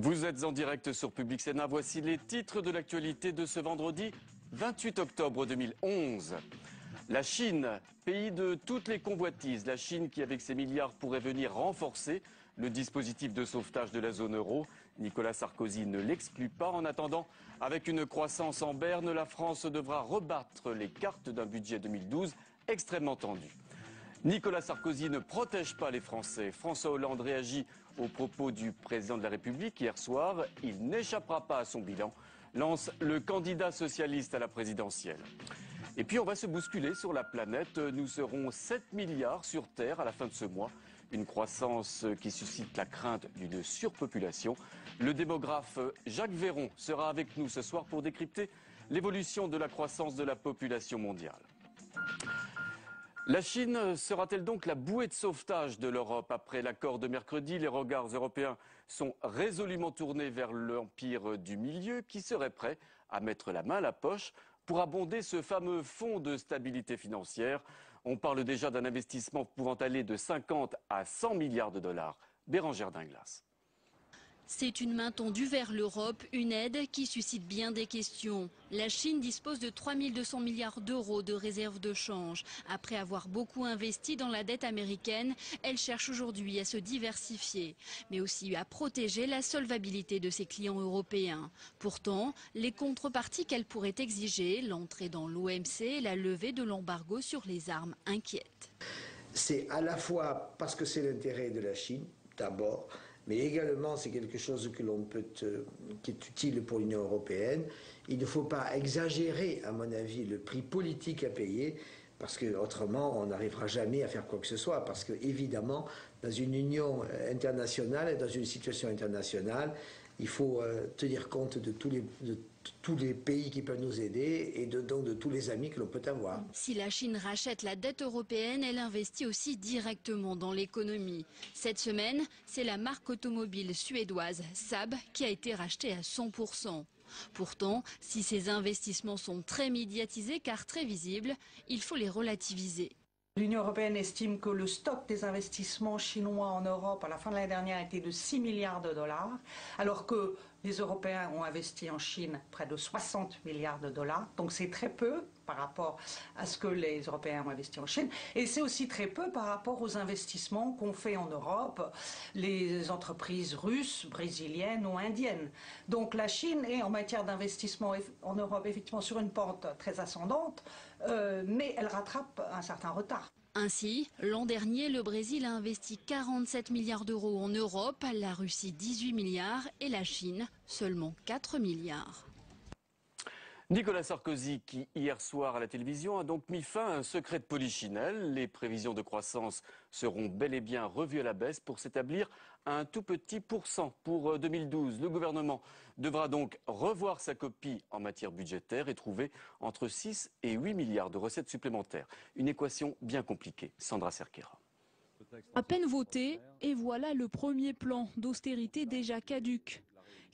Vous êtes en direct sur Public Sénat. Voici les titres de l'actualité de ce vendredi 28 octobre 2011. La Chine, pays de toutes les convoitises. La Chine qui, avec ses milliards, pourrait venir renforcer le dispositif de sauvetage de la zone euro. Nicolas Sarkozy ne l'exclut pas. En attendant, avec une croissance en berne, la France devra rebattre les cartes d'un budget 2012 extrêmement tendu. Nicolas Sarkozy ne protège pas les Français. François Hollande réagit aux propos du président de la République hier soir. Il n'échappera pas à son bilan, lance le candidat socialiste à la présidentielle. Et puis on va se bousculer sur la planète. Nous serons 7 milliards sur Terre à la fin de ce mois. Une croissance qui suscite la crainte d'une surpopulation. Le démographe Jacques Véron sera avec nous ce soir pour décrypter l'évolution de la croissance de la population mondiale. La Chine sera-t-elle donc la bouée de sauvetage de l'Europe? Après l'accord de mercredi, les regards européens sont résolument tournés vers l'empire du milieu qui serait prêt à mettre la main à la poche pour abonder ce fameux fonds de stabilité financière. On parle déjà d'un investissement pouvant aller de 50 à 100 milliards de dollars. Bérangère Dinglas. C'est une main tendue vers l'Europe, une aide qui suscite bien des questions. La Chine dispose de 3 200 milliards d'euros de réserves de change. Après avoir beaucoup investi dans la dette américaine, elle cherche aujourd'hui à se diversifier, mais aussi à protéger la solvabilité de ses clients européens. Pourtant, les contreparties qu'elle pourrait exiger, l'entrée dans l'OMC et la levée de l'embargo sur les armes inquiètent. C'est à la fois parce que c'est l'intérêt de la Chine, d'abord, mais également c'est quelque chose qui est utile pour l'Union européenne. Il ne faut pas exagérer, à mon avis, le prix politique à payer, parce qu'autrement on n'arrivera jamais à faire quoi que ce soit, parce que évidemment, dans une union internationale et dans une situation internationale, il faut tenir compte de tous les pays qui peuvent nous aider et donc de tous les amis que l'on peut avoir. Si la Chine rachète la dette européenne, elle investit aussi directement dans l'économie. Cette semaine, c'est la marque automobile suédoise Saab qui a été rachetée à 100%. Pourtant, si ces investissements sont très médiatisés car très visibles, il faut les relativiser. L'Union européenne estime que le stock des investissements chinois en Europe à la fin de l'année dernière était de 6 milliards de dollars, alors que les Européens ont investi en Chine près de 60 milliards de dollars. Donc c'est très peu par rapport à ce que les Européens ont investi en Chine. Et c'est aussi très peu par rapport aux investissements qu'ont fait en Europe les entreprises russes, brésiliennes ou indiennes. Donc la Chine est en matière d'investissement en Europe effectivement sur une pente très ascendante, mais elle rattrape un certain retard. Ainsi, l'an dernier, le Brésil a investi 47 milliards d'euros en Europe, la Russie 18 milliards et la Chine seulement 4 milliards. Nicolas Sarkozy, qui hier soir à la télévision a donc mis fin à un secret de polichinelle. Les prévisions de croissance seront bel et bien revues à la baisse pour s'établir à un tout petit pourcent pour 2012. Le gouvernement devra donc revoir sa copie en matière budgétaire et trouver entre 6 et 8 milliards de recettes supplémentaires. Une équation bien compliquée. Sandra Cerquera. À peine voté, et voilà le premier plan d'austérité déjà caduc.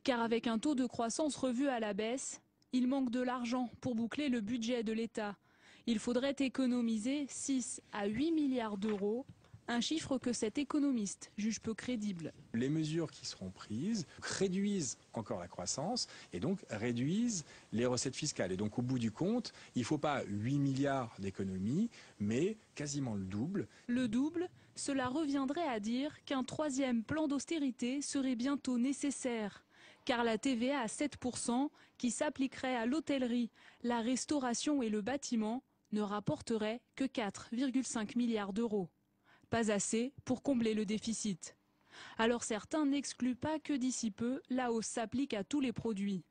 Car avec un taux de croissance revu à la baisse, il manque de l'argent pour boucler le budget de l'État. Il faudrait économiser 6 à 8 milliards d'euros, un chiffre que cet économiste juge peu crédible. Les mesures qui seront prises réduisent encore la croissance et donc réduisent les recettes fiscales. Et donc au bout du compte, il ne faut pas 8 milliards d'économies, mais quasiment le double. Le double, cela reviendrait à dire qu'un troisième plan d'austérité serait bientôt nécessaire. Car la TVA à 7%, qui s'appliquerait à l'hôtellerie, la restauration et le bâtiment, ne rapporterait que 4,5 milliards d'euros. Pas assez pour combler le déficit. Alors certains n'excluent pas que d'ici peu, la hausse s'applique à tous les produits.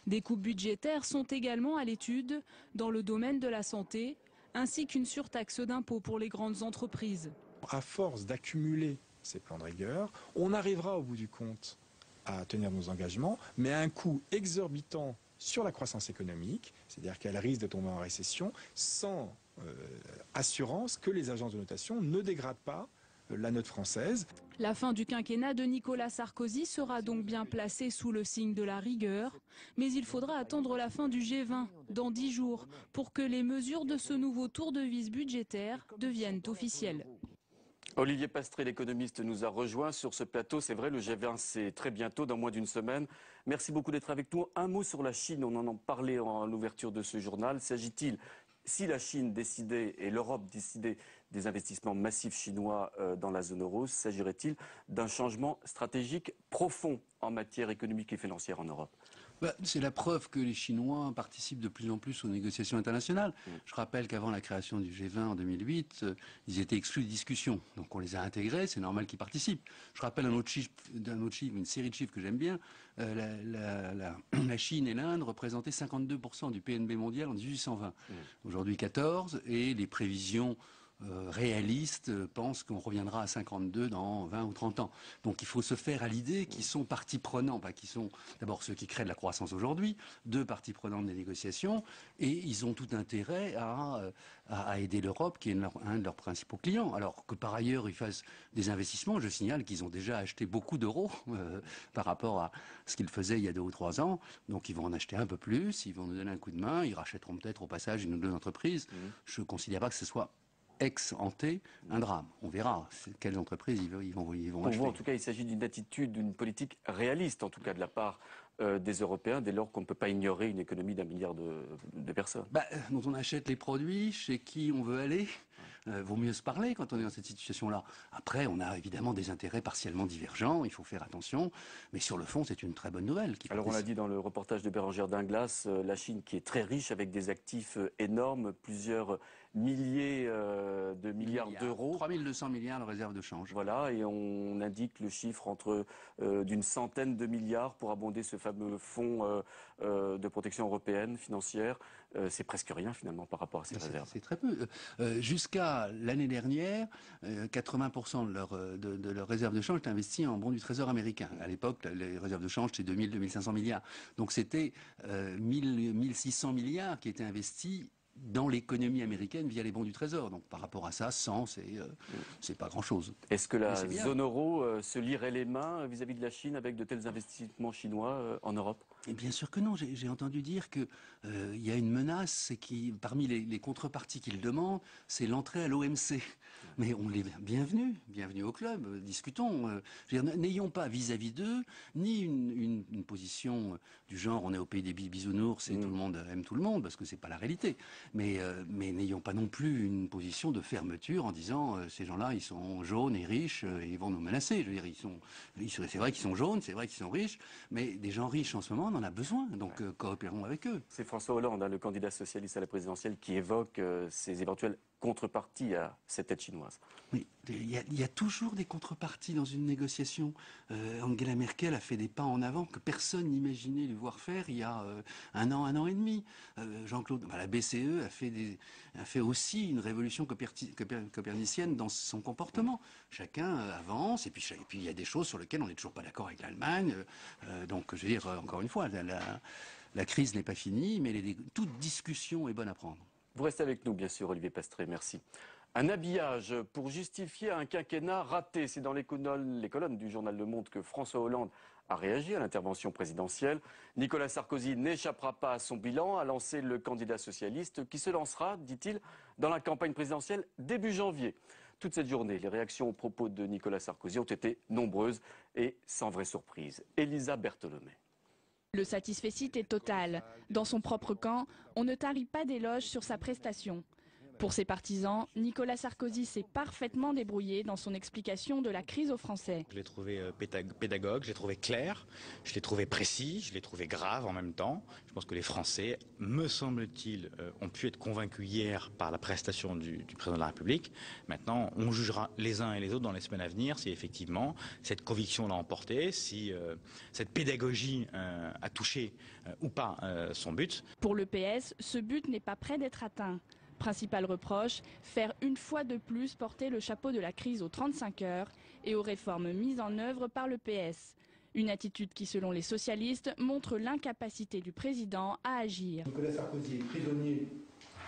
Des coupes budgétaires sont également à l'étude dans le domaine de la santé, ainsi qu'une surtaxe d'impôt pour les grandes entreprises. À force d'accumuler ces plans de rigueur, on arrivera au bout du compte à tenir nos engagements, mais à un coût exorbitant sur la croissance économique, c'est-à-dire qu'elle risque de tomber en récession, sans assurance que les agences de notation ne dégradent pas la note française. La fin du quinquennat de Nicolas Sarkozy sera donc bien placée sous le signe de la rigueur, mais il faudra attendre la fin du G20 dans 10 jours pour que les mesures de ce nouveau tour de vis budgétaire deviennent officielles. Olivier Pastré, l'économiste, nous a rejoint sur ce plateau. C'est vrai, le G20, c'est très bientôt, dans moins d'une semaine. Merci beaucoup d'être avec nous. Un mot sur la Chine, on en a parlé en ouverture de ce journal. S'agit-il, si la Chine décidait et l'Europe décidait des investissements massifs chinois dans la zone euro, s'agirait-il d'un changement stratégique profond en matière économique et financière en Europe ? C'est la preuve que les Chinois participent de plus en plus aux négociations internationales. Je rappelle qu'avant la création du G20 en 2008, ils étaient exclus de discussion. Donc on les a intégrés, c'est normal qu'ils participent. Je rappelle un autre chiffre, une série de chiffres que j'aime bien. La Chine et l'Inde représentaient 52% du PNB mondial en 1820. Aujourd'hui 14, et les prévisions réalistes pensent qu'on reviendra à 52 dans 20 ou 30 ans. Donc il faut se faire à l'idée qu'ils sont partie prenante, qui sont d'abord ceux qui créent de la croissance aujourd'hui, deux parties prenantes des négociations, et ils ont tout intérêt à aider l'Europe, qui est un de leurs principaux clients. Alors que par ailleurs ils fassent des investissements, je signale qu'ils ont déjà acheté beaucoup d'euros par rapport à ce qu'ils faisaient il y a 2 ou 3 ans, donc ils vont en acheter un peu plus, ils vont nous donner un coup de main, ils rachèteront peut-être au passage une ou deux entreprises. Je ne considère pas que ce soit ex-ante un drame. On verra quelles entreprises ils vont Pour acheter. vous, en tout cas, il s'agit d'une attitude, d'une politique réaliste, en tout cas de la part des Européens, dès lors qu'on ne peut pas ignorer une économie d'1 milliard de personnes. Dont on achète les produits, chez qui on veut aller. Vaut mieux se parler quand on est dans cette situation-là. Après, on a évidemment des intérêts partiellement divergents, il faut faire attention, mais sur le fond, c'est une très bonne nouvelle. Alors on l'a dit dans le reportage de Bérengère Dinglas, la Chine qui est très riche avec des actifs énormes, plusieurs milliers de milliards d'euros. 3200 milliards de réserves de change. Voilà, et on indique le chiffre entre d'une centaine de milliards pour abonder ce fameux fonds de protection européenne financière. C'est presque rien finalement par rapport à ces réserves. C'est très peu. Jusqu'à l'année dernière, 80% de leurs réserves de change étaient investies en bons du Trésor américain. À l'époque, les réserves de change, c'était 2000-2500 milliards. Donc c'était 1600 milliards qui étaient investis dans l'économie américaine via les bons du Trésor. Donc par rapport à ça, 100, c'est pas grand-chose. Est-ce que la zone euro se lirait les mains vis-à-vis de la Chine avec de tels investissements chinois en Europe ? Et bien sûr que non. J'ai entendu dire que y a une menace, c'est parmi les contreparties qu'ils demandent, c'est l'entrée à l'OMC. Mais on les bienvenue au club, discutons. N'ayons pas vis-à-vis d'eux ni une position du genre on est au pays des bisounours et tout le monde aime tout le monde, parce que c'est pas la réalité. Mais n'ayons pas non plus une position de fermeture en disant ces gens-là ils sont jaunes et riches, ils vont nous menacer. Je veux dire, c'est vrai qu'ils sont jaunes, c'est vrai qu'ils sont riches, mais des gens riches en ce moment on en a besoin, donc coopérons avec eux. C'est François Hollande, le candidat socialiste à la présidentielle, qui évoque ces éventuelles contreparties à cette aide chinoise. Oui, il y a toujours des contreparties dans une négociation. Angela Merkel a fait des pas en avant que personne n'imaginait lui voir faire il y a un an et demi. Jean-Claude, la BCE a fait aussi une révolution copernicienne dans son comportement. Chacun avance, et puis il y a des choses sur lesquelles on n'est toujours pas d'accord avec l'Allemagne. Donc, je veux dire, encore une fois, la crise n'est pas finie, mais toute discussion est bonne à prendre. Vous restez avec nous, bien sûr, Olivier Pastré, merci. Un habillage pour justifier un quinquennat raté. C'est dans les colonnes du journal Le Monde que François Hollande a réagi à l'intervention présidentielle. Nicolas Sarkozy n'échappera pas à son bilan, a lancé le candidat socialiste qui se lancera, dit-il, dans la campagne présidentielle début janvier. Toute cette journée, les réactions aux propos de Nicolas Sarkozy ont été nombreuses et sans vraie surprise. Elisa Bertholomé. Le satisfecit est total. Dans son propre camp, on ne tarit pas d'éloges sur sa prestation. Pour ses partisans, Nicolas Sarkozy s'est parfaitement débrouillé dans son explication de la crise aux Français. Je l'ai trouvé pédagogue, je l'ai trouvé clair, je l'ai trouvé précis, je l'ai trouvé grave en même temps. Je pense que les Français, me semble-t-il, ont pu être convaincus hier par la prestation du président de la République. Maintenant, on jugera les uns et les autres dans les semaines à venir si effectivement cette conviction l'a emporté, si cette pédagogie a touché ou pas son but. Pour le PS, ce but n'est pas près d'être atteint. Principal reproche, faire une fois de plus porter le chapeau de la crise aux 35 heures et aux réformes mises en œuvre par le PS. Une attitude qui, selon les socialistes, montre l'incapacité du président à agir. Nicolas Sarkozy est prisonnier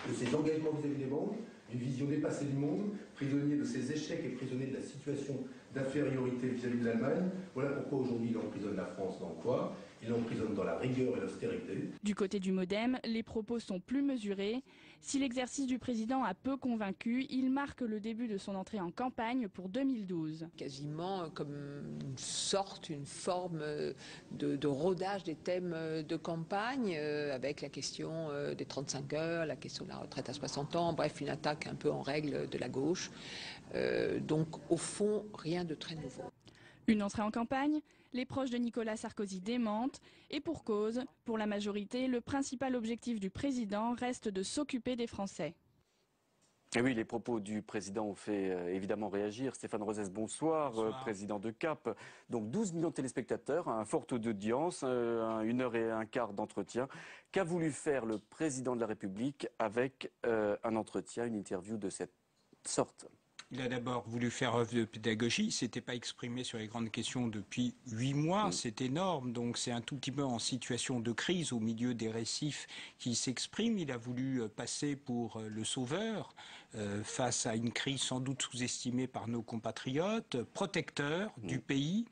de ses engagements vis-à-vis des banques, d'une vision dépassée du monde, prisonnier de ses échecs et prisonnier de la situation d'infériorité vis-à-vis de l'Allemagne. Voilà pourquoi aujourd'hui il emprisonne la France dans quoi ? Il l'emprisonne dans la rigueur et l'austérité. Du côté du MoDem, les propos sont plus mesurés. Si l'exercice du président a peu convaincu, il marque le début de son entrée en campagne pour 2012. Quasiment comme une forme de rodage des thèmes de campagne, avec la question des 35 heures, la question de la retraite à 60 ans, bref, une attaque un peu en règle de la gauche. Donc au fond, rien de très nouveau. Une entrée en campagne, les proches de Nicolas Sarkozy démentent, et pour cause, pour la majorité, le principal objectif du président reste de s'occuper des Français. Et oui, les propos du président ont fait évidemment réagir. Stéphane Rosès, bonsoir, président de CAP. Donc 12 millions de téléspectateurs, un fort taux d'audience, 1h15 d'entretien. Qu'a voulu faire le président de la République avec un entretien, une interview de cette sorte ? Il a d'abord voulu faire œuvre de pédagogie, il ne s'était pas exprimé sur les grandes questions depuis 8 mois, c'est énorme, donc c'est un tout petit peu en situation de crise au milieu des récifs qui s'expriment. Il a voulu passer pour le sauveur face à une crise sans doute sous-estimée par nos compatriotes, protecteur du pays,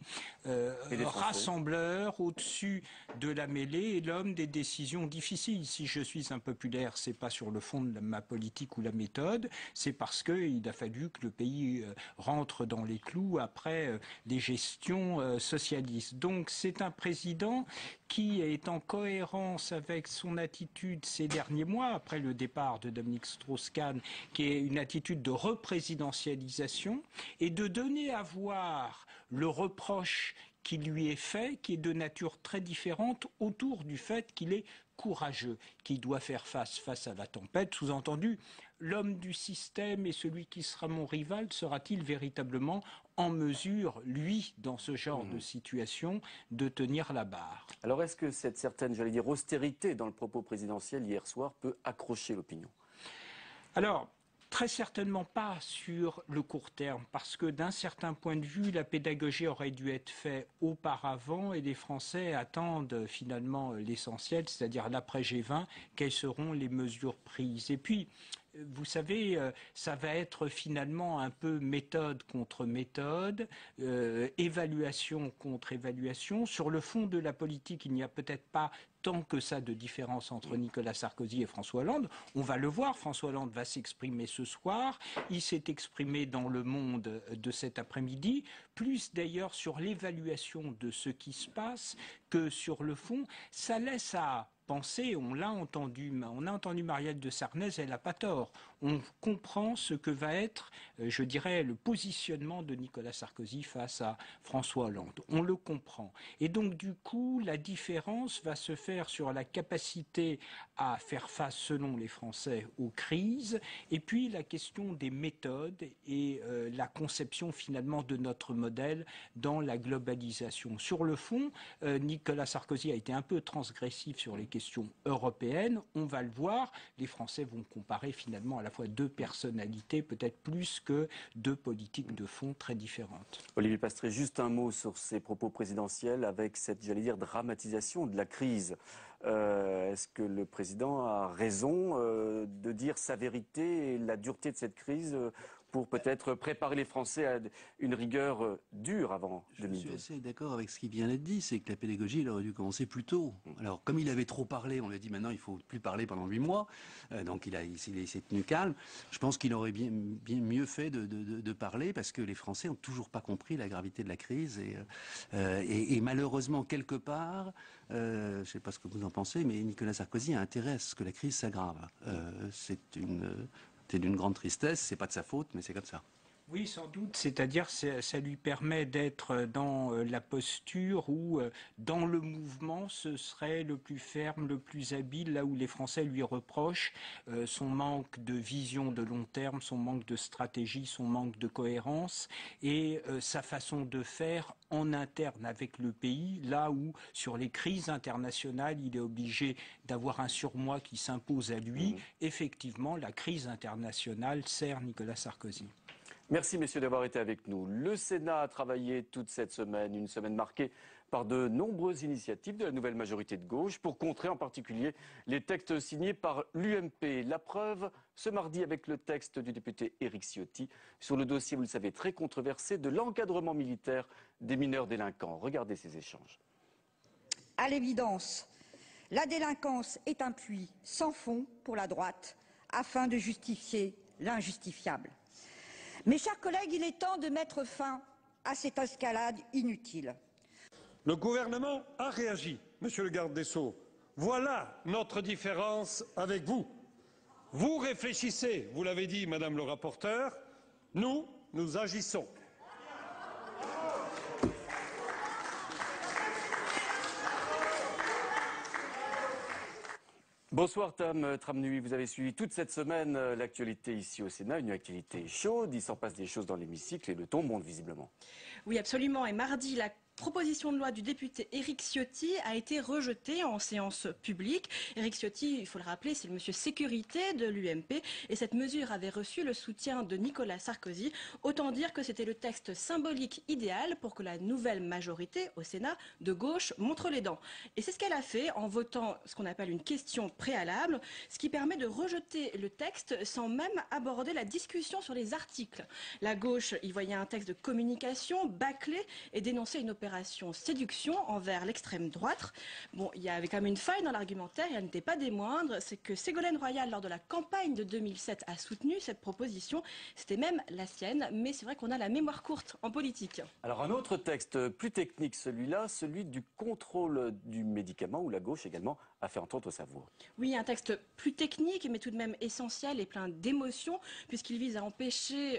rassembleur au-dessus de la mêlée et l'homme des décisions difficiles. Si je suis impopulaire, c'est pas sur le fond de ma politique ou la méthode, c'est parce qu'il a fallu que le pays rentre dans les clous après les gestions socialistes. Donc c'est un président qui est en cohérence avec son attitude ces derniers mois, après le départ de Dominique Strauss-Kahn, qui est une attitude de représidentialisation et de donner à voir le reproche qui lui est fait, qui est de nature très différente autour du fait qu'il est courageux, qu'il doit faire face à la tempête. Sous-entendu, l'homme du système et celui qui sera mon rival, sera-t-il véritablement en mesure, lui, dans ce genre de situation, de tenir la barre? Alors est-ce que cette certaine, j'allais dire, austérité dans le propos présidentiel hier soir peut accrocher l'opinion? Alors, très certainement pas sur le court terme, parce que d'un certain point de vue, la pédagogie aurait dû être faite auparavant et les Français attendent finalement l'essentiel, c'est-à-dire l'après G20, quelles seront les mesures prises. Et puis, vous savez, ça va être finalement un peu méthode contre méthode, évaluation contre évaluation. Sur le fond de la politique, il n'y a peut-être pas tant que ça de différence entre Nicolas Sarkozy et François Hollande. On va le voir, François Hollande va s'exprimer ce soir. Il s'est exprimé dans Le Monde de cet après-midi, plus d'ailleurs sur l'évaluation de ce qui se passe que sur le fond. Ça laisse à penser, on a entendu Marielle de Sarnez, elle n'a pas tort. On comprend ce que va être, je dirais, le positionnement de Nicolas Sarkozy face à François Hollande. On le comprend. Et donc, du coup, la différence va se faire sur la capacité à faire face, selon les Français, aux crises, et puis la question des méthodes et la conception, finalement, de notre modèle dans la globalisation. Sur le fond, Nicolas Sarkozy a été un peu transgressif sur les questions européennes. On va le voir. Les Français vont comparer, finalement, à la fois deux personnalités, peut-être plus que deux politiques de fond très différentes. Olivier Pastré, juste un mot sur ces propos présidentiels avec cette, j'allais dire, dramatisation de la crise. Est-ce que le président a raison de dire sa vérité et la dureté de cette crise pour peut-être préparer les Français à une rigueur dure avant 2012? Je suis assez d'accord avec ce qui vient d'être dit, c'est que la pédagogie, il aurait dû commencer plus tôt. Alors, comme il avait trop parlé, on lui a dit maintenant il faut plus parler pendant 8 mois, donc il s'est tenu calme. Je pense qu'il aurait bien mieux fait de parler parce que les Français n'ont toujours pas compris la gravité de la crise et malheureusement, quelque part, je ne sais pas ce que vous en pensez, mais Nicolas Sarkozy a intérêt à ce que la crise s'aggrave. C'est d'une grande tristesse, c'est pas de sa faute, mais c'est comme ça. Oui, sans doute, c'est-à-dire ça lui permet d'être dans la posture où, dans le mouvement, ce serait le plus ferme, le plus habile, là où les Français lui reprochent son manque de vision de long terme, son manque de stratégie, son manque de cohérence et sa façon de faire en interne avec le pays, là où, sur les crises internationales, il est obligé d'avoir un surmoi qui s'impose à lui. Effectivement, la crise internationale sert Nicolas Sarkozy. Merci messieurs d'avoir été avec nous. Le Sénat a travaillé toute cette semaine, une semaine marquée par de nombreuses initiatives de la nouvelle majorité de gauche pour contrer en particulier les textes signés par l'UMP. La preuve, ce mardi avec le texte du député Éric Ciotti sur le dossier, vous le savez, très controversé de l'encadrement militaire des mineurs délinquants. Regardez ces échanges. À l'évidence, la délinquance est un puits sans fond pour la droite afin de justifier l'injustifiable. Mes chers collègues, il est temps de mettre fin à cette escalade inutile. Le gouvernement a réagi, monsieur le garde des Sceaux. Voilà notre différence avec vous. Vous réfléchissez, vous l'avez dit, madame le rapporteur. Nous, nous agissons. Bonsoir Tam Nuit, vous avez suivi toute cette semaine l'actualité ici au Sénat, une actualité chaude, il s'en passe des choses dans l'hémicycle et le ton monte visiblement. Oui absolument, et mardi la proposition de loi du député Éric Ciotti a été rejetée en séance publique. Éric Ciotti, il faut le rappeler, c'est le monsieur sécurité de l'UMP et cette mesure avait reçu le soutien de Nicolas Sarkozy. Autant dire que c'était le texte symbolique idéal pour que la nouvelle majorité au Sénat de gauche montre les dents. Et c'est ce qu'elle a fait en votant ce qu'on appelle une question préalable, ce qui permet de rejeter le texte sans même aborder la discussion sur les articles. La gauche y voyait un texte de communication bâclé et dénonçait une opération séduction envers l'extrême droite. Bon, il y avait quand même une faille dans l'argumentaire et elle n'était pas des moindres, c'est que Ségolène Royal, lors de la campagne de 2007, a soutenu cette proposition. C'était même la sienne, mais c'est vrai qu'on a la mémoire courte en politique. Alors un autre texte plus technique, celui-là, celui du contrôle du médicament, où la gauche également a fait entendre sa voix. Oui, un texte plus technique, mais tout de même essentiel et plein d'émotions, puisqu'il vise à empêcher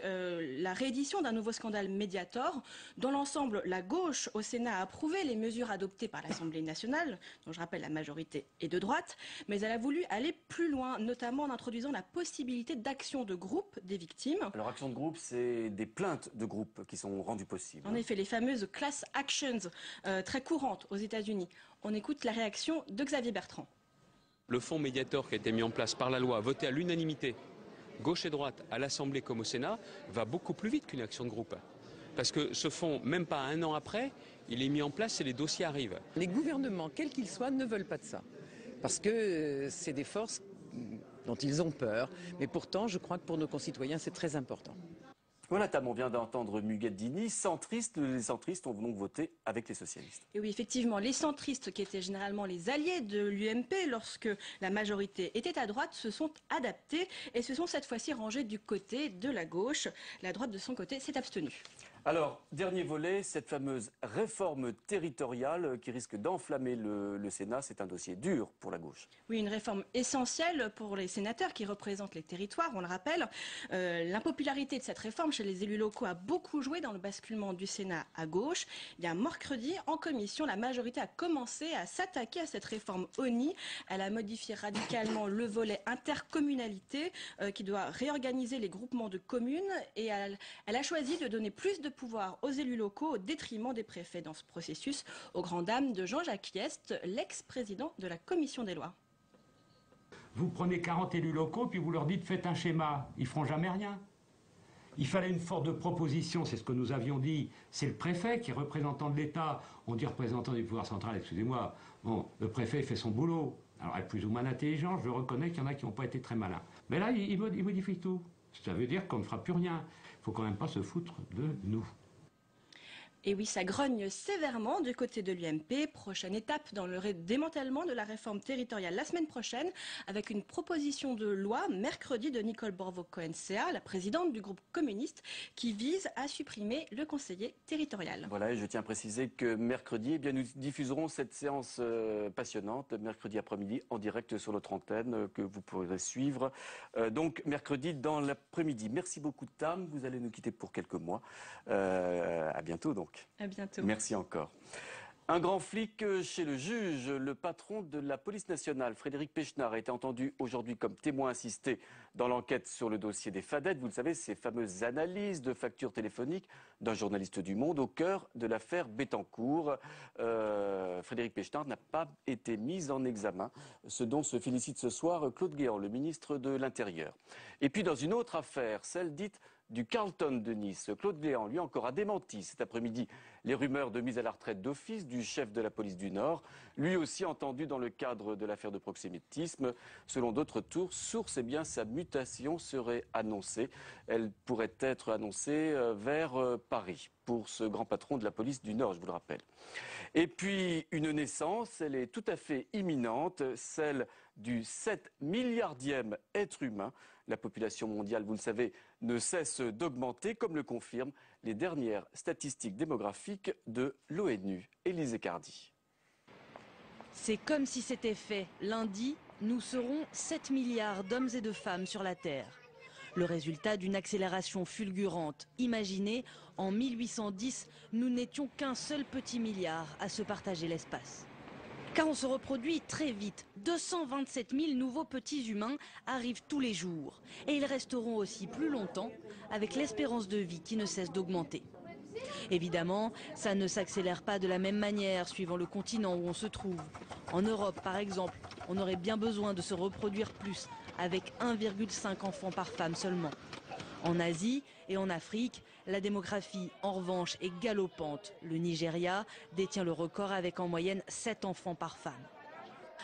la réédition d'un nouveau scandale Mediator. Dans l'ensemble, la gauche au Sénat a approuvé les mesures adoptées par l'Assemblée nationale, dont je rappelle la majorité est de droite, mais elle a voulu aller plus loin, notamment en introduisant la possibilité d'action de groupe des victimes. Alors action de groupe, c'est des plaintes de groupe qui sont rendues possibles. En effet, les fameuses class actions, très courantes aux États-Unis. On écoute la réaction de Xavier Bertrand. Le fonds Mediator qui a été mis en place par la loi, voté à l'unanimité, gauche et droite, à l'Assemblée comme au Sénat, va beaucoup plus vite qu'une action de groupe. Parce que ce fonds, même pas un an après, il est mis en place et les dossiers arrivent. Les gouvernements, quels qu'ils soient, ne veulent pas de ça. Parce que c'est des forces dont ils ont peur. Mais pourtant, je crois que pour nos concitoyens, c'est très important. Voilà, Tam, on vient d'entendre Mugadini, centriste. Les centristes ont donc voté avec les socialistes. Et oui, effectivement, les centristes, qui étaient généralement les alliés de l'UMP lorsque la majorité était à droite, se sont adaptés et se sont cette fois-ci rangés du côté de la gauche. La droite, de son côté, s'est abstenue. Alors, dernier volet, cette fameuse réforme territoriale qui risque d'enflammer le Sénat, c'est un dossier dur pour la gauche. Oui, une réforme essentielle pour les sénateurs qui représentent les territoires, on le rappelle. L'impopularité de cette réforme chez les élus locaux a beaucoup joué dans le basculement du Sénat à gauche. Il y a mercredi, en commission, la majorité a commencé à s'attaquer à cette réforme ONI. Elle a modifié radicalement le volet intercommunalité qui doit réorganiser les groupements de communes et elle a choisi de donner plus de pouvoir aux élus locaux au détriment des préfets dans ce processus, aux grandes dames de Jean-Jacques Hyest, l'ex-président de la commission des lois. Vous prenez 40 élus locaux, puis vous leur dites faites un schéma, ils feront jamais rien. Il fallait une force de proposition, c'est ce que nous avions dit, c'est le préfet qui est représentant de l'État. On dit représentant du pouvoir central, excusez-moi, bon, le préfet fait son boulot. Alors elle est plus ou moins intelligente, je reconnais qu'il y en a qui n'ont pas été très malins. Mais là, il modifie tout. Ça veut dire qu'on ne fera plus rien. Il ne faut quand même pas se foutre de nous. Et oui, ça grogne sévèrement du côté de l'UMP. Prochaine étape dans le démantèlement de la réforme territoriale la semaine prochaine, avec une proposition de loi mercredi de Nicole Borvo-Cohen-Ca, la présidente du groupe communiste, qui vise à supprimer le conseiller territorial. Voilà, et je tiens à préciser que mercredi, eh bien, nous diffuserons cette séance passionnante, mercredi après-midi, en direct sur notre antenne, que vous pourrez suivre. Donc, mercredi dans l'après-midi. Merci beaucoup, Tam. Vous allez nous quitter pour quelques mois. À bientôt, donc. À bientôt. Merci encore. Un grand flic chez le juge, le patron de la police nationale, Frédéric Pechnard, a été entendu aujourd'hui comme témoin assisté dans l'enquête sur le dossier des Fadettes. Vous le savez, ces fameuses analyses de factures téléphoniques d'un journaliste du Monde au cœur de l'affaire Bettencourt. Frédéric Pechnard n'a pas été mis en examen, ce dont se félicite ce soir Claude Guéant, le ministre de l'Intérieur. Et puis dans une autre affaire, celle dite du Carlton de Nice, Claude Guéant, lui encore, a démenti cet après-midi Les rumeurs de mise à la retraite d'office du chef de la police du Nord, lui aussi entendu dans le cadre de l'affaire de proxénétisme. Selon d'autres sources, sa mutation serait annoncée. Elle pourrait être annoncée vers Paris pour ce grand patron de la police du Nord, je vous le rappelle. Et puis une naissance, elle est tout à fait imminente, celle du 7 milliardième être humain. La population mondiale, vous le savez, ne cesse d'augmenter, comme le confirment les dernières statistiques démographiques de l'ONU. Élise Cardi. C'est comme si c'était fait. Lundi, nous serons 7 milliards d'hommes et de femmes sur la Terre. Le résultat d'une accélération fulgurante. Imaginez, en 1810, nous n'étions qu'un seul petit milliard à se partager l'espace. Car on se reproduit très vite. 227 000 nouveaux petits humains arrivent tous les jours. Et ils resteront aussi plus longtemps avec l'espérance de vie qui ne cesse d'augmenter. Évidemment, ça ne s'accélère pas de la même manière suivant le continent où on se trouve. En Europe, par exemple, on aurait bien besoin de se reproduire plus, avec 1,5 enfants par femme seulement. En Asie et en Afrique, la démographie, en revanche, est galopante. Le Nigeria détient le record avec en moyenne 7 enfants par femme.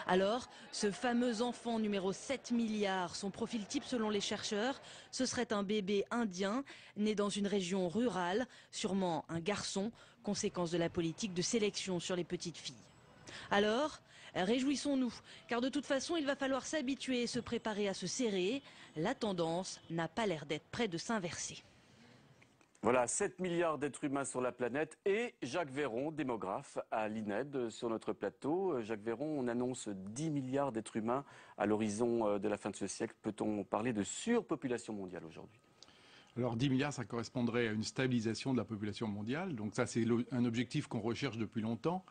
Alors, ce fameux enfant numéro 7 milliards, son profil type selon les chercheurs, ce serait un bébé indien né dans une région rurale, sûrement un garçon, conséquence de la politique de sélection sur les petites filles. Alors, réjouissons-nous, car de toute façon, il va falloir s'habituer et se préparer à se serrer. La tendance n'a pas l'air d'être près de s'inverser. Voilà, 7 milliards d'êtres humains sur la planète et Jacques Verron, démographe à l'INED, sur notre plateau. Jacques Verron, on annonce 10 milliards d'êtres humains à l'horizon de la fin de ce siècle. Peut-on parler de surpopulation mondiale aujourd'hui ? Alors 10 milliards, ça correspondrait à une stabilisation de la population mondiale. Donc ça, c'est un objectif qu'on recherche depuis longtemps.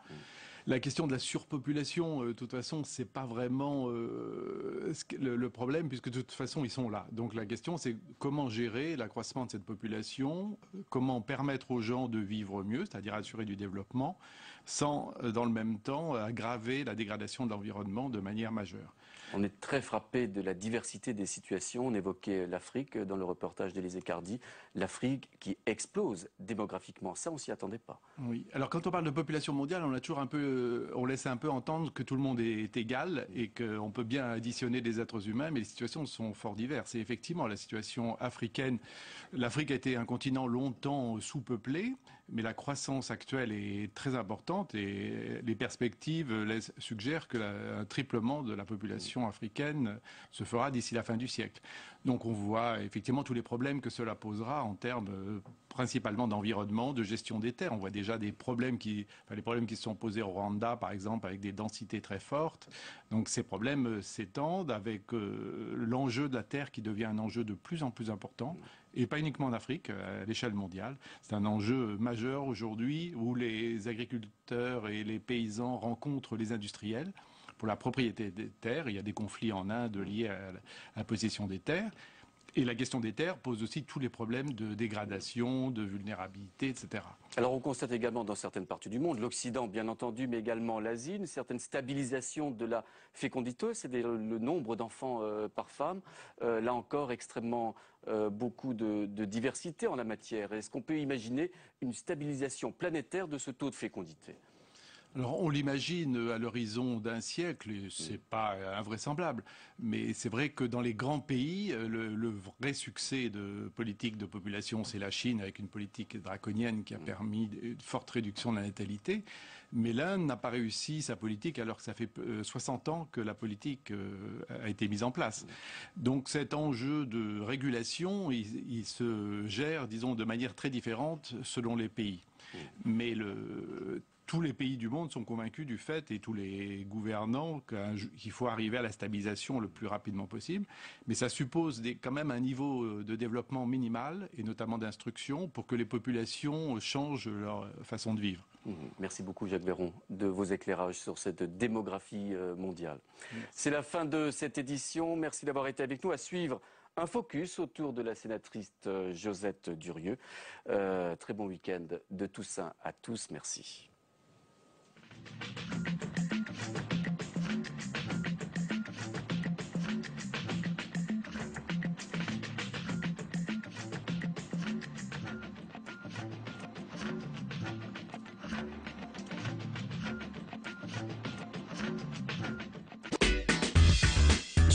La question de la surpopulation, de toute façon, c'est pas vraiment le problème, puisque de toute façon, ils sont là. Donc la question, c'est comment gérer l'accroissement de cette population, comment permettre aux gens de vivre mieux, c'est-à-dire assurer du développement, sans, dans le même temps, aggraver la dégradation de l'environnement de manière majeure. On est très frappé de la diversité des situations. On évoquait l'Afrique dans le reportage d'Élise Cardi. L'Afrique qui explose démographiquement. Ça, on s'y attendait pas. Oui. Alors, quand on parle de population mondiale, on laisse un peu entendre que tout le monde est égal et qu'on peut bien additionner des êtres humains, mais les situations sont fort diverses. Et effectivement, la situation africaine, l'Afrique a été un continent longtemps sous-peuplé, mais la croissance actuelle est très importante et les perspectives suggèrent qu'un triplement de la population africaine se fera d'ici la fin du siècle. Donc on voit effectivement tous les problèmes que cela posera en termes principalement d'environnement, de gestion des terres. On voit déjà les problèmes qui se sont posés au Rwanda, par exemple, avec des densités très fortes. Donc ces problèmes s'étendent avec l'enjeu de la terre qui devient un enjeu de plus en plus important, et pas uniquement en Afrique, à l'échelle mondiale. C'est un enjeu majeur aujourd'hui où les agriculteurs et les paysans rencontrent les industriels pour la propriété des terres. Il y a des conflits en Inde liés à la possession des terres. Et la question des terres pose aussi tous les problèmes de dégradation, de vulnérabilité, etc. Alors on constate également dans certaines parties du monde, l'Occident bien entendu, mais également l'Asie, une certaine stabilisation de la fécondité, c'est-à-dire le nombre d'enfants par femme. Là encore, extrêmement beaucoup de diversité en la matière. Est-ce qu'on peut imaginer une stabilisation planétaire de ce taux de fécondité ? Alors on l'imagine à l'horizon d'un siècle, c'est pas invraisemblable, mais c'est vrai que dans les grands pays, le vrai succès de politique de population, c'est la Chine avec une politique draconienne qui a permis une forte réduction de la natalité, mais l'Inde n'a pas réussi sa politique alors que ça fait 60 ans que la politique a été mise en place. Donc cet enjeu de régulation, il se gère, disons, de manière très différente selon les pays. Mais tous les pays du monde sont convaincus du fait, et tous les gouvernants, qu'il faut arriver à la stabilisation le plus rapidement possible. Mais ça suppose quand même un niveau de développement minimal, et notamment d'instruction, pour que les populations changent leur façon de vivre. Merci beaucoup Jacques Verron de vos éclairages sur cette démographie mondiale. C'est la fin de cette édition. Merci d'avoir été avec nous. À suivre un focus autour de la sénatrice Josette Durieux. Très bon week-end de Toussaint à tous. Merci.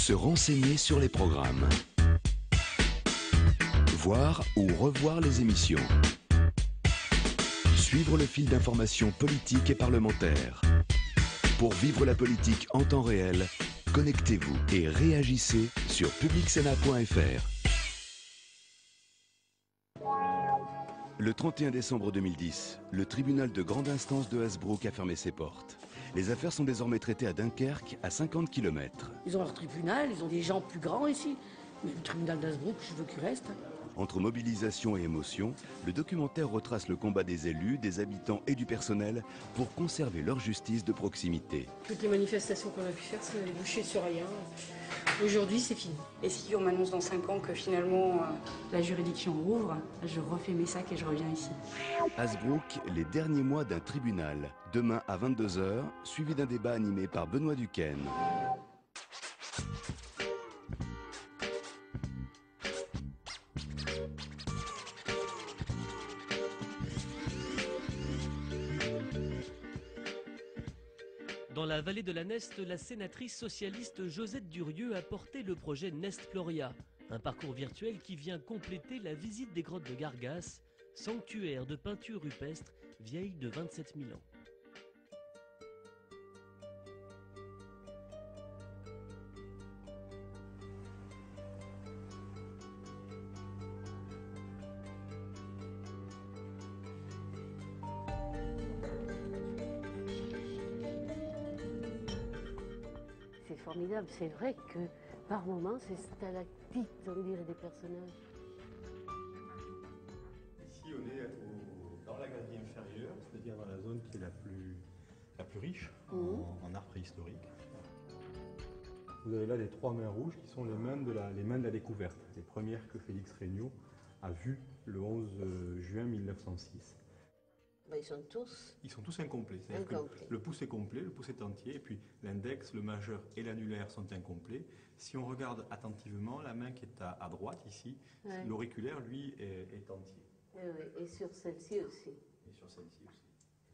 Se renseigner sur les programmes. Voir ou revoir les émissions. Suivre le fil d'information politique et parlementaire. Pour vivre la politique en temps réel, connectez-vous et réagissez sur publicsénat.fr. Le 31 décembre 2010, le tribunal de grande instance de Hasbrook a fermé ses portes. Les affaires sont désormais traitées à Dunkerque, à 50 km. Ils ont leur tribunal, ils ont des gens plus grands ici. Mais le tribunal d'Hasbrook, je veux qu'il reste. Entre mobilisation et émotion, le documentaire retrace le combat des élus, des habitants et du personnel pour conserver leur justice de proximité. Toutes les manifestations qu'on a pu faire, ça a débouché sur rien. Aujourd'hui, c'est fini. Et si on m'annonce dans 5 ans que finalement la juridiction rouvre, je refais mes sacs et je reviens ici. Hasbrook, les derniers mois d'un tribunal. Demain à 22 h, suivi d'un débat animé par Benoît Duquesne. Dans la vallée de la Neste, la sénatrice socialiste Josette Durieux a porté le projet Nest Floria, un parcours virtuel qui vient compléter la visite des grottes de Gargas, sanctuaire de peinture rupestre vieille de 27 000 ans. C'est formidable, c'est vrai que par moments c'est stalactite, on dirait des personnages. Ici on est dans la galerie inférieure, c'est-à-dire dans la zone qui est la plus riche en art préhistorique. Vous avez là les 3 mains rouges qui sont les mains de la découverte, les premières que Félix Regnault a vues le 11 juin 1906. Ils sont tous incomplets. C'est-à-dire que le pouce est complet, le pouce est entier, et puis l'index, le majeur et l'annulaire sont incomplets. Si on regarde attentivement, la main qui est à droite ici, l'auriculaire, lui, est entier. Et sur celle-ci aussi.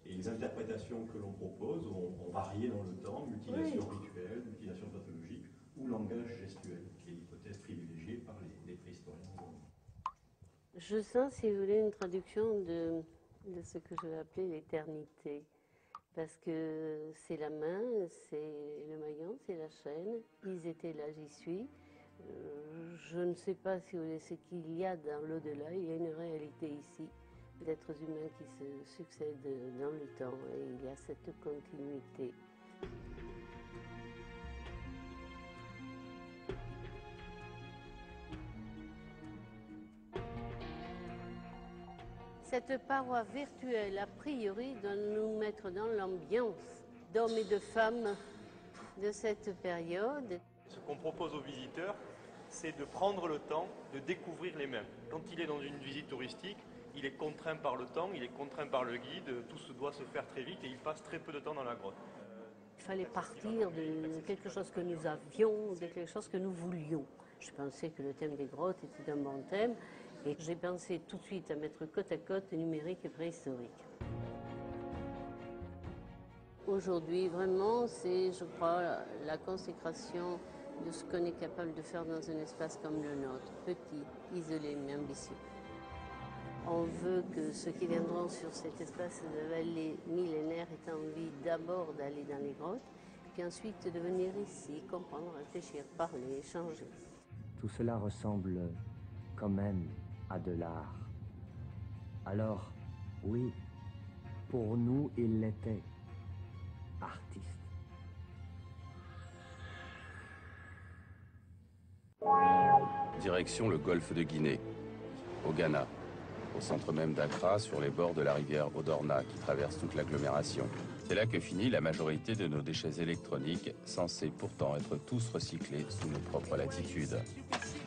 Et les interprétations que l'on propose ont varié dans le temps, mutilation rituelle, mutilation pathologique ou langage gestuel, qui est l'hypothèse privilégiée par les préhistoriens. Je sens, si vous voulez, une traduction de ce que je vais appeler l'éternité. Parce que c'est la main, c'est le maillon, c'est la chaîne. Ils étaient là, j'y suis. Je ne sais pas si vous voulez ce qu'il y a dans l'au-delà. Il y a une réalité ici d'êtres humains qui se succèdent dans le temps. Et il y a cette continuité. Cette paroi virtuelle, a priori, doit nous mettre dans l'ambiance d'hommes et de femmes de cette période. Ce qu'on propose aux visiteurs, c'est de prendre le temps de découvrir les mains. Quand il est dans une visite touristique, il est contraint par le temps, il est contraint par le guide, tout se doit se faire très vite et il passe très peu de temps dans la grotte. Il fallait partir de quelque chose que nous avions, de quelque chose que nous voulions. Je pensais que le thème des grottes était un bon thème. Et j'ai pensé tout de suite à mettre côte à côte numérique et préhistorique. Aujourd'hui, vraiment, c'est, je crois, la consécration de ce qu'on est capable de faire dans un espace comme le nôtre, petit, isolé, mais ambitieux. On veut que ceux qui viendront sur cet espace de vallée millénaire aient envie d'abord d'aller dans les grottes, puis ensuite de venir ici, comprendre, réfléchir, parler, échanger. Tout cela ressemble quand même à de l'art. Alors, oui, pour nous, il l'était, artiste. Direction le golfe de Guinée, au Ghana, au centre même d'Accra, sur les bords de la rivière Odorna qui traverse toute l'agglomération. C'est là que finit la majorité de nos déchets électroniques, censés pourtant être tous recyclés sous nos propres latitudes.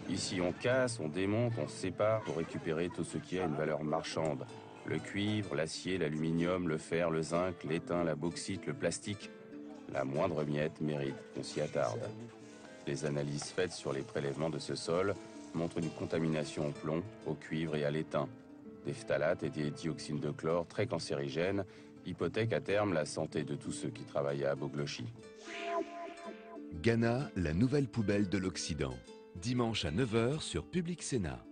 Ici, on casse, on démonte, on sépare pour récupérer tout ce qui a une valeur marchande. Le cuivre, l'acier, l'aluminium, le fer, le zinc, l'étain, la bauxite, le plastique. La moindre miette mérite qu'on s'y attarde. Les analyses faites sur les prélèvements de ce sol montrent une contamination au plomb, au cuivre et à l'étain. Des phtalates et des dioxines de chlore très cancérigènes hypothèquent à terme la santé de tous ceux qui travaillent à Boglochi. Ghana, la nouvelle poubelle de l'Occident. Dimanche à 9 h sur Public Sénat.